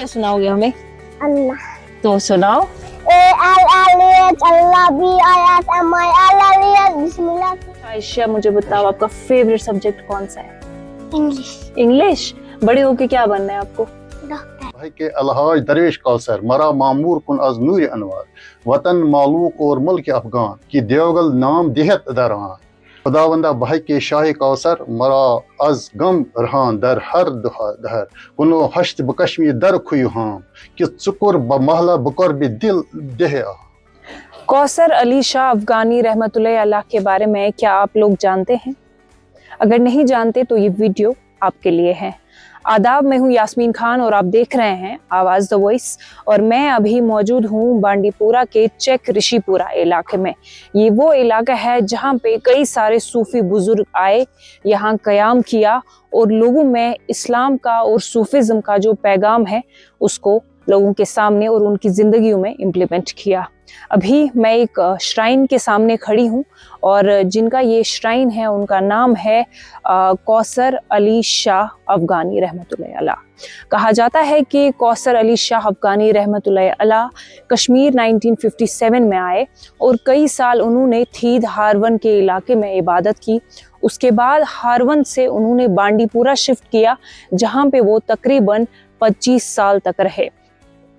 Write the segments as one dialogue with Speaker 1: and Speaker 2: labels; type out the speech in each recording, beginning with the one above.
Speaker 1: क्या सुनाओगे हमें?
Speaker 2: अल्लाह
Speaker 1: तो सुनाओ।
Speaker 2: ए अल अलियत अल्लाह बी आयात अमाय अल अलियत बिस्मिल्लाह।
Speaker 1: आयशा मुझे बताओ आपका फेवरेट सब्जेक्ट कौन सा है?
Speaker 2: इंग्लिश।
Speaker 1: इंग्लिश। बड़े होके क्या बनना है आपको?
Speaker 2: डॉक्टर।
Speaker 3: भाई के अलहाज दरवेश कौसर मरा मामूर कुन अज नूर अनवार वतन मालूक और मुल्क अफगान की देवगल नाम देहत दरान खुदावंदा भाई के शाह कौसर मरा अज गम रहान दर हर दहर कुनो हश्त बकश्मी दर खुयु हाम कि चुकुर बमहला बकर बि दिल देह आ।
Speaker 1: कौसर अली शाह अफगानी रहमतुल्लाह अलैह के बारे में क्या आप लोग जानते हैं? अगर नहीं जानते तो ये वीडियो आपके लिए है। आदाब, मैं हूँ यास्मीन खान और आप देख रहे हैं आवाज़ द वॉइस और मैं अभी मौजूद हूँ बांडीपुरा के चेक ऋषिपुरा इलाके में। ये वो इलाका है जहाँ पे कई सारे सूफी बुजुर्ग आए, यहाँ क़याम किया और लोगों में इस्लाम का और सूफिज़म का जो पैगाम है उसको लोगों के सामने और उनकी ज़िंदगियों में इम्प्लीमेंट किया। अभी मैं एक श्राइन के सामने खड़ी हूँ और जिनका ये श्राइन है उनका नाम है कौसर अली शाह अफगानी रहमतुल्लाह अलैह। कहा जाता है कि कौसर अली शाह अफगानी रहमतुल्लाह अलैह कश्मीर 1957 में आए और कई साल उन्होंने थीद हारवन के इलाके में इबादत की। उसके बाद हारवन से उन्होंने बांडीपुरा शिफ्ट किया जहाँ पे वो तकरीबन 25 साल तक रहे।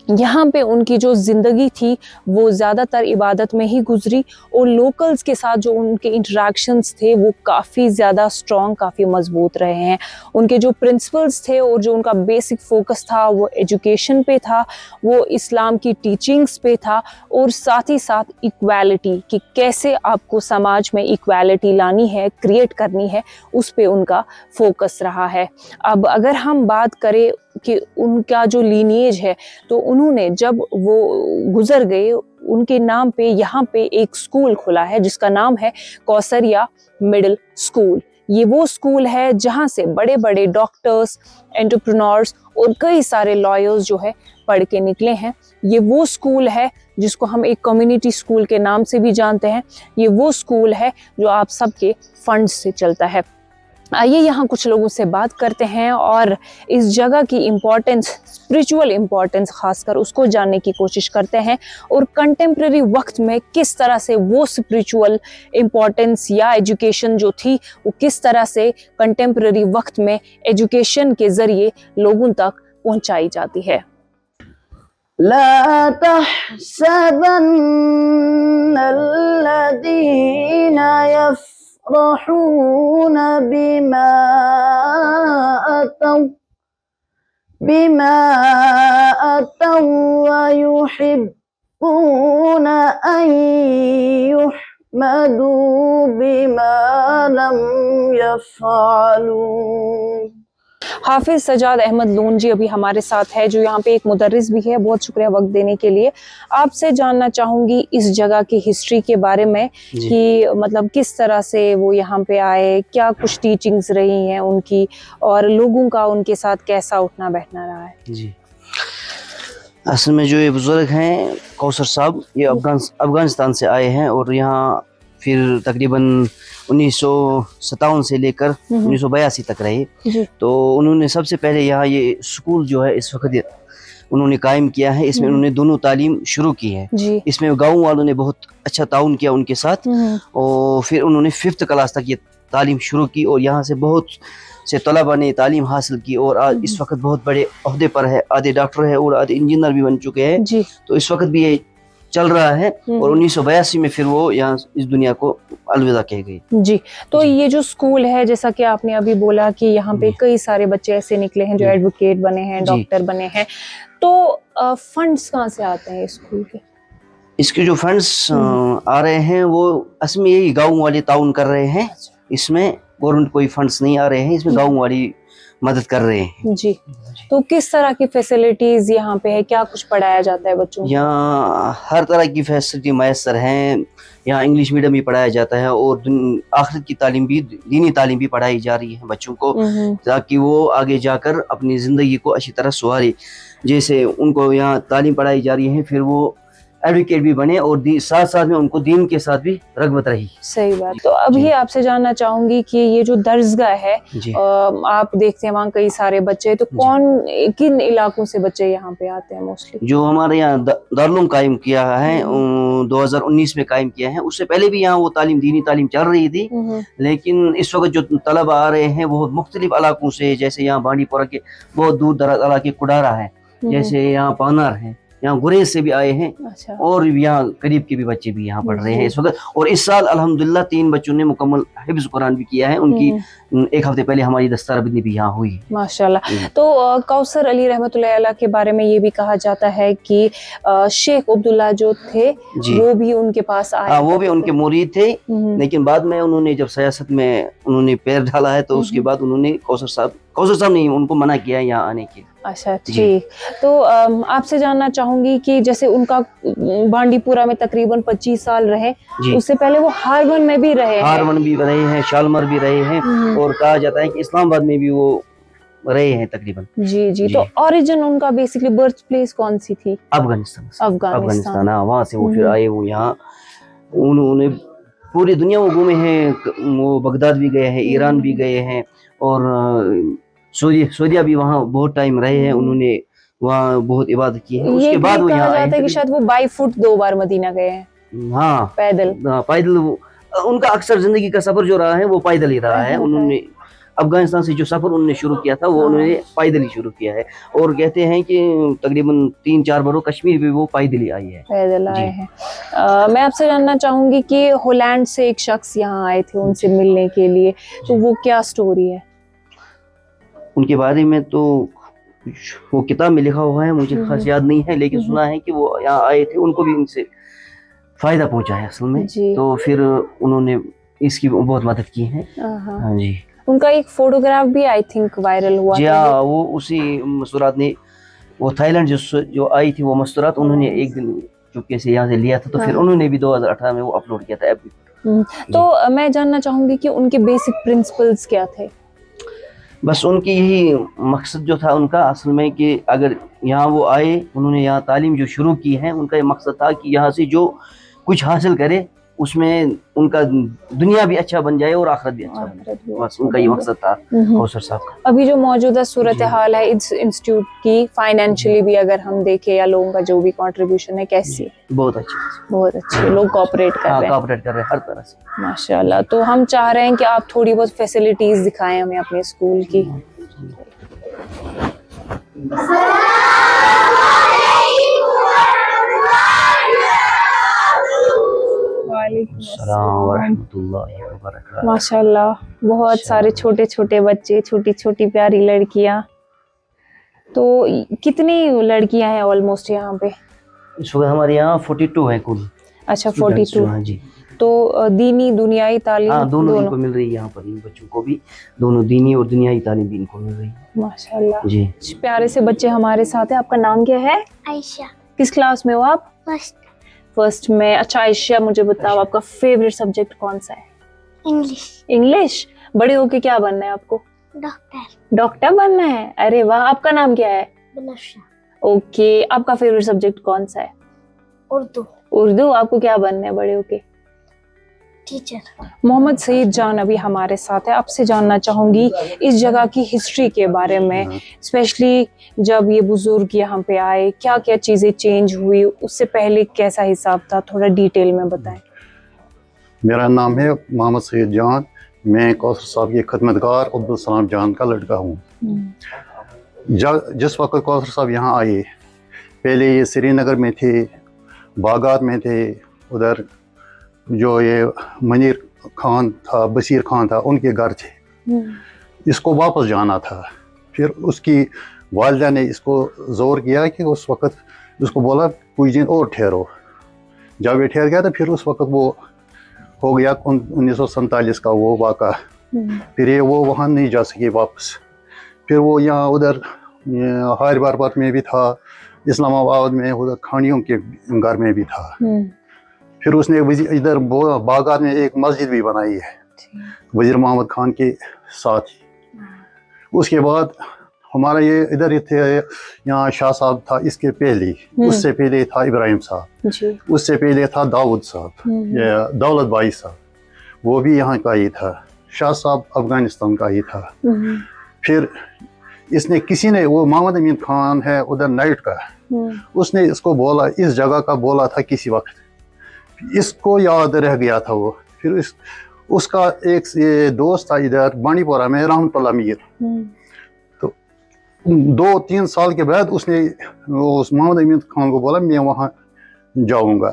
Speaker 1: यहाँ पे उनकी जो ज़िंदगी थी वो ज़्यादातर इबादत में ही गुजरी और लोकल्स के साथ जो उनके इंटरेक्शंस थे वो काफ़ी ज़्यादा स्ट्रॉन्ग, काफ़ी मजबूत रहे हैं। उनके जो प्रिंसिपल्स थे और जो उनका बेसिक फोकस था वो एजुकेशन पे था, वो इस्लाम की टीचिंग्स पे था और साथ ही साथ इक्वालिटी कि कैसे आपको समाज में इक्वालिटी लानी है, क्रिएट करनी है, उस पे उनका फोकस रहा है। अब अगर हम बात करें कि उनका जो लीनिएज है तो उन्होंने जब वो गुजर गए उनके नाम पे यहाँ पे एक स्कूल खुला है जिसका नाम है कौसरिया मिडिल स्कूल। ये वो स्कूल है जहाँ से बड़े बड़े डॉक्टर्स, एंटरप्रेन्योर्स और कई सारे लॉयर्स जो है पढ़ के निकले हैं। ये वो स्कूल है जिसको हम एक कम्युनिटी स्कूल के नाम से भी जानते हैं। ये वो स्कूल है जो आप सबके फंड्स से चलता है। आइए यहाँ कुछ लोगों से बात करते हैं और इस जगह की इम्पोर्टेंस, स्पिरिचुअल इम्पोर्टेंस खासकर उसको जानने की कोशिश करते हैं और कंटेम्प्रेरी वक्त में किस तरह से वो स्पिरिचुअल इम्पोर्टेंस या एजुकेशन जो थी वो किस तरह से कंटेम्प्रेरी वक्त में एजुकेशन के ज़रिए लोगों तक पहुँचाई जाती है।
Speaker 4: ला तहसबन्नल्लज़ीना यफ़रहून बिमा अतौ व युहिब्बून अन युहमदू बिमा लम यफ़अलू।
Speaker 1: हाफिज सजाद अहमद लोन जी अभी हमारे साथ है जो यहाँ पे एक मुदर्रिस भी है। बहुत शुक्रिया वक्त देने के लिए। आपसे जानना चाहूंगी इस जगह की हिस्ट्री के बारे में कि मतलब किस तरह से वो यहाँ पे आए, क्या कुछ टीचिंग्स रही हैं उनकी और लोगों का उनके साथ कैसा उठना बैठना रहा है।
Speaker 4: जी, असल में जो ये बुजुर्ग हैं कौसर साहब, ये अफगानिस्तान से आए हैं और यहाँ फिर तकरीबन 1957 से लेकर 1982 तक रहे। तो उन्होंने सबसे पहले यहाँ ये स्कूल जो है इस वक्त उन्होंने कायम किया है। इसमें उन्होंने दोनों तालीम शुरू की है। इसमें गांव वालों ने बहुत अच्छा ताउन किया उनके साथ और फिर उन्होंने 5th क्लास तक ये तालीम शुरू की और यहाँ से बहुत से तलबा ने तालीम हासिल की और आज इस वक्त बहुत बड़े ओहदे पर है, आधे डॉक्टर है और आधे इंजीनियर भी बन चुके हैं। तो इस वक्त भी ये चल रहा है और 1982 में फिर वो यहाँ इस दुनिया को अलविदा कह गई।
Speaker 1: जी, तो ये जो स्कूल है जैसा कि आपने अभी बोला कि यहाँ पे कई सारे बच्चे ऐसे निकले हैं जो एडवोकेट बने हैं, डॉक्टर बने हैं, तो फंड्स कहाँ से आते हैं स्कूल के?
Speaker 4: इसके जो फंड्स आ रहे हैं वो असल में यही गाँव वाले ताउन कर रहे हैं। इसमें गवर्नमेंट कोई फंड्स नहीं आ रहे हैं, इसमें गाँव वाली मदद कर रहे हैं।
Speaker 1: जी, तो किस तरह की फैसिलिटीज यहाँ पे है, क्या कुछ पढ़ाया जाता है बच्चों को?
Speaker 4: यहाँ हर तरह की फैसिलिटी मैसर हैं। यहाँ इंग्लिश मीडियम भी पढ़ाया जाता है और आखिरत की तालीम भी, दीनी तालीम भी पढ़ाई जा रही है बच्चों को ताकि वो आगे जाकर अपनी ज़िंदगी को अच्छी तरह संवारे। जैसे उनको यहाँ तालीम पढ़ाई जा रही है, फिर वो एडवोकेट भी बने और साथ साथ में उनको दीन के साथ भी रगबत रही।
Speaker 1: सही बात। तो अभी आपसे जानना चाहूंगी कि ये जो दरसगाह है,
Speaker 4: जी
Speaker 1: आप देखते हैं वहाँ कई सारे बच्चे हैं, तो किन इलाकों से बच्चे यहाँ पे आते हैं मोस्टली?
Speaker 4: जो हमारे यहाँ दारुल कायम किया है 2019 में कायम किया है, उससे पहले भी यहाँ वो दीनी तालीम चल रही थी, लेकिन इस वक्त जो तलबा आ रहे हैं वो मुख्तलिफ इलाकों से, जैसे यहाँ बांडीपुरा के बहुत दूर दराज इलाके कुडारा है, जैसे यहाँ पानार है, यहाँ गुरेज से भी आए हैं,
Speaker 1: अच्छा।
Speaker 4: और यहाँ करीब के भी बच्चे भी यहाँ पढ़ रहे हैं इस वक्त। और इस साल अल्हम्दुलिल्लाह 3 बच्चों ने मुकम्मल हिफ्ज़ कुरान भी किया है, उनकी 1 हफ्ते पहले हमारी दस्तारबंदी भी यहाँ हुई।
Speaker 1: माशाल्लाह। तो कौसर अली रहमतुल्लाह अलैह के बारे में ये भी कहा जाता है कि शेख अब्दुल्ला जो थे वो भी उनके पास आए।
Speaker 4: वो भी उनके मुरीद थे, लेकिन बाद में उन्होंने जब सियासत में उन्होंने पैर डाला है तो उसके बाद उन्होंने कौसर साहब नहीं, उनको मना किया है यहाँ आने के।
Speaker 1: अच्छा, ठीक। तो आपसे जानना चाहूंगी कि जैसे उनका बांडीपुरा में तकरीबन 25 साल रहे, उससे पहले वो हारवन में भी रहे
Speaker 4: हैं, शालमर भी रहे हैं, और कहा जाता है कि इस्लामाबाद में भी वो रहे हैं तकरीबन।
Speaker 1: जी। तो ओरिजिन उनका बेसिकली बर्थ प्लेस कौन सी थी?
Speaker 4: अफगानिस्तान। वहाँ से वो फिर आए, वो यहाँ उन्होंने पूरी दुनिया वो घूमे हैं, वो बगदाद भी गए हैं, ईरान भी गए हैं, और सऊदीया भी वहाँ बहुत टाइम रहे हैं, उन्होंने वहाँ बहुत इबादत की है। उसके बाद वो यहाँ आए कि शायद
Speaker 1: वो बाई फुट 2 बार मदीना गए हैं।
Speaker 4: हाँ, पैदल उनका अक्सर जिंदगी का सफर जो रहा है वो पैदल ही रहा है। उन्होंने अफगानिस्तान से जो सफर उन्होंने शुरू किया था वो उन्होंने पैदल ही शुरू किया है, और कहते हैं कि तकरीबन 3-4 बार कश्मीर भी वो पैदल ही आई है,
Speaker 1: पैदल आए हैं। मैं आपसे जानना चाहूंगी कि हॉलैंड से एक शख्स यहाँ आए थे उनसे मिलने के लिए, तो वो क्या स्टोरी है
Speaker 4: उनके बारे में? तो वो किताब में लिखा हुआ है, मुझे खास याद नहीं है, लेकिन सुना है कि वो यहाँ आए थे, उनको भी इनसे फायदा पहुंचा है असल में, तो फिर उन्होंने इसकी बहुत मदद की है। हाँ जी।
Speaker 1: उनका एक फोटोग्राफ भी आई थिंक वायरल हुआ
Speaker 4: जी हाँ, वो उसी मस्तूरात ने, वो थाईलैंड जो आई थी वो मस्तूरात उन्होंने एक दिन चुपके से यहाँ से लिया था, तो फिर उन्होंने भी 2018 में वो अपलोड किया था।
Speaker 1: तो मैं जानना चाहूंगी कि उनके बेसिक प्रिंसिपल्स क्या थे?
Speaker 4: बस उनकी यही मकसद जो था उनका असल में, कि अगर यहाँ वो आए, उन्होंने यहाँ तालीम जो शुरू की है, उनका ये मकसद था कि यहाँ से जो कुछ हासिल करे उसमें उनका दुनिया भी अच्छा बन जाए और आखिरत भी अच्छा बन जाए, बस उनका ये मकसद था कौसर साहब का।
Speaker 1: अभी जो मौजूदा सूरत हाल है इस इंस्टीट्यूट की, फाइनेंशियली भी अगर हम देखें या लोगों का जो भी कंट्रीब्यूशन है, कैसी?
Speaker 4: बहुत अच्छी,
Speaker 1: लोग कोऑपरेट कर रहे हैं
Speaker 4: हर तरह से,
Speaker 1: माशाल्लाह। तो हम चाह रहे हैं कि आप थोड़ी बहुत फैसिलिटीज दिखाएं हमें अपने स्कूल की। माशाल्लाह, बहुत सारे छोटे छोटे बच्चे, छोटी छोटी प्यारी लड़कियां। तो कितनी लड़कियां हैं ऑलमोस्ट यहाँ पे?
Speaker 4: इस वक्त हमारे यहाँ 42 है कुल।
Speaker 1: अच्छा, 42।
Speaker 4: हाँ जी।
Speaker 1: तो दीनी दुनियाई तालीम
Speaker 4: दोनों इनको मिल रही है यहाँ पर, इन बच्चों को भी दोनों दीनी और दुनियाई तालीम भी इनको मिल रही है
Speaker 1: माशाल्लाह
Speaker 4: जी।
Speaker 1: प्यारे से बच्चे हमारे साथ हैं। आपका नाम क्या है?
Speaker 2: आयशा।
Speaker 1: किस क्लास में हो आप? फर्स्ट में। अच्छा आयशा, मुझे बताओ आपका फेवरेट सब्जेक्ट कौन सा है? इंग्लिश। बड़े होके क्या बनना है आपको? डॉक्टर बनना है। अरे वाह। आपका नाम क्या है? ओके। आपका फेवरेट सब्जेक्ट कौन सा है? उर्दू। आपको क्या बनना है बड़े होके?
Speaker 2: टीचर।
Speaker 1: मोहम्मद सईद जान अभी हमारे साथ है। आपसे जानना चाहूंगी इस जगह की हिस्ट्री के बारे में, स्पेशली जब ये बुजुर्ग यहाँ पे आए, क्या क्या चीजें चेंज हुई, उससे पहले कैसा हिसाब था, थोड़ा डिटेल में बताएं।
Speaker 3: मेरा नाम है मोहम्मद सईद जान। मैं कौसर साहब के खिदमतगार अब्दुल सलाम जान का लड़का हूँ। जिस वक्त कौसर साहब यहाँ आए, पहले ये श्रीनगर में थे, बागात में थे, उधर जो ये मनीर खान था, बशीर खान था, उनके घर थे। इसको वापस जाना था। फिर उसकी वालिदा ने इसको ज़ोर किया कि उस वक़्त उसको बोला कुछ दिन और ठहरो। जब ये ठहर गया तो फिर उस वक़्त वो हो गया 1947 का वो वाक़ा। फिर ये वो वहाँ नहीं जा सके वापस। फिर वो यहाँ उधर हार बार में भी था, इस्लामाबाद में उधर खानियों के घर में भी था। फिर उसने इधर बागात में एक मस्जिद भी बनाई है वज़ीर मोहम्मद खान के साथ ही। उसके बाद हमारा ये इधर ही थे, यहाँ शाह साहब था इसके पहले, उससे पहले था इब्राहिम साहब,
Speaker 1: जी
Speaker 3: उससे पहले था दाऊद साहब, ये दौलत भाई साहब, वो भी यहाँ का ही था। शाह साहब अफगानिस्तान का ही था। फिर इसने किसी ने, वो मोहम्मद अमीन खान है उधर नाइट का, उसने इसको बोला, इस जगह का बोला था किसी वक्त, इसको याद रह गया था वो। फिर उसका एक ये दोस्त था इधर बानीपोरा में, रहमतुल्लाह मीर, तो 2-3 साल के बाद उसने उस मोहम्मद अमीन खान को बोला मैं वहाँ जाऊँगा।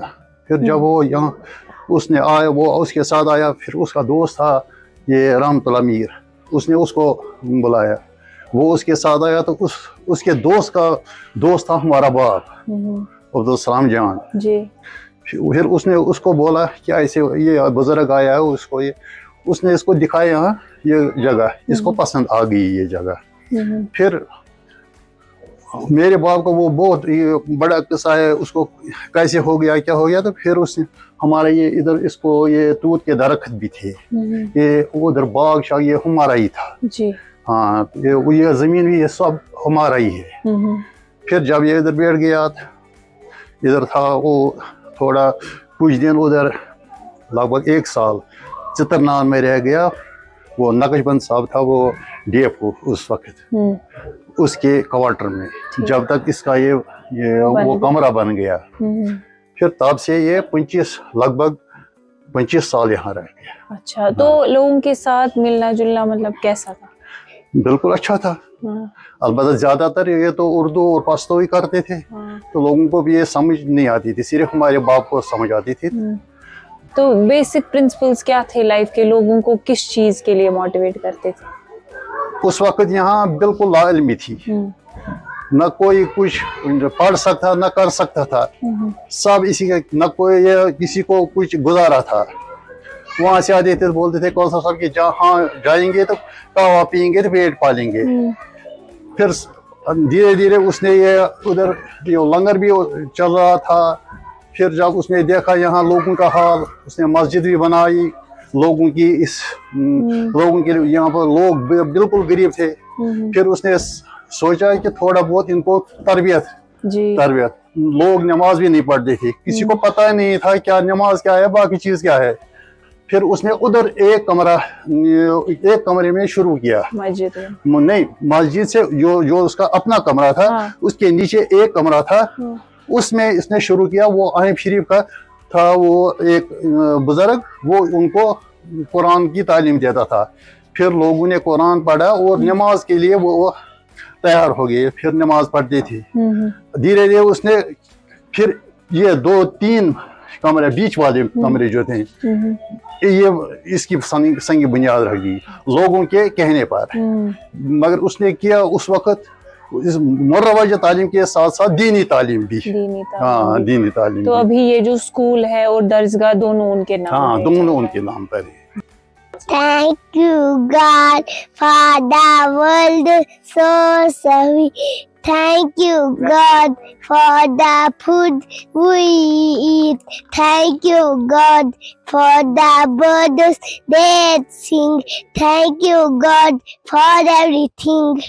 Speaker 3: फिर जब वो यहाँ उसने आया, वो उसके साथ आया, फिर उसका दोस्त था ये रहमतुल्लाह मीर, उसने उसको बुलाया, वो उसके साथ आया, तो उसके दोस्त का दोस्त था हमारा बाप अब्दुल सलाम जान
Speaker 1: जी।
Speaker 3: फिर उसने उसको बोला कि ऐसे ये बुजुर्ग आया है, उसको ये उसने इसको दिखाया यहाँ ये जगह, इसको पसंद आ गई ये जगह। फिर मेरे बाप का वो बहुत ये बड़ा किस्सा है, उसको कैसे हो गया क्या हो गया, तो फिर उसने हमारा ये इधर इसको ये तूत के दरख्त भी थे, ये उधर बाग शाग ये हमारा ही था
Speaker 1: जी।
Speaker 3: हाँ, ये जमीन भी ये सब हमारा ही है। फिर जब ये इधर बैठ गया, इधर था वो थोड़ा कुछ दिन उधर, लगभग 1 साल चित्रनार में रह गया। वो नक्शबंद साहब था, वो डीएफओ उस वक्त, उसके क्वार्टर में, जब तक इसका ये वो कमरा बन गया। फिर तब से ये लगभग 25 साल यहाँ रह गया।
Speaker 1: अच्छा, तो लोगों के साथ मिलना जुलना मतलब कैसा था?
Speaker 3: बिल्कुल अच्छा था। अलबत्ता ज्यादातर ये तो उर्दू और पश्तो ही करते थे, तो लोगों को भी ये समझ नहीं आती थी, सिर्फ हमारे बाप को समझ आती थी।
Speaker 1: तो बेसिक प्रिंसिपल्स क्या थे लाइफ के? लोगों को किस चीज के लिए मोटिवेट करते थे?
Speaker 3: उस वक्त यहाँ बिल्कुल लाइल्मी थी, न कोई कुछ पढ़ सकता न कर सकता था, सब इसी के, न कोई ये किसी को कुछ गुजारा था। वहाँ से आते थे, बोलते थे कौन सा सब कि जहाँ जाएंगे तो कहवा पियेंगे तो पेट पालेंगे। फिर धीरे धीरे उसने ये उधर लंगर भी चल रहा था। फिर जब उसने देखा यहाँ लोगों का हाल, उसने मस्जिद भी बनाई लोगों की, लोगों के यहाँ पर लोग बिल्कुल गरीब थे। फिर उसने सोचा कि थोड़ा बहुत इनको तरबियत, लोग नमाज भी नहीं पढ़ते थे, किसी को पता ही नहीं था क्या नमाज क्या है, बाकी चीज क्या है। फिर उसने उधर एक कमरे में शुरू किया, मस्जिद नहीं, मस्जिद से जो उसका अपना कमरा था, उसके नीचे एक कमरा था, उसमें इसने शुरू किया। वो आहिब शरीफ का था, वो एक बुजुर्ग, वो उनको कुरान की तालीम देता था। फिर लोगों ने कुरान पढ़ा और नमाज के लिए वो तैयार हो गए, फिर नमाज पढ़ते थे। धीरे धीरे उसने फिर ये 2-3 कमरे, बीच वाले कमरे जो थे, ये इसकी संगी बुनियाद रह गई लोगों के कहने पर। मगर उसने किया उस वक्त इस मुर्रवाज तालीम के साथ साथ दीनी तालीम भी। हाँ, दीनी तालीम।
Speaker 1: तो अभी ये जो स्कूल है और दरसगाह दोनों उनके नाम,
Speaker 3: हाँ, दोनों उनके नाम पर है।
Speaker 2: Thank you, God, for the world so sweet. Thank you, God, for the food we eat. Thank you, God, for the birds that sing. Thank you, God, for everything.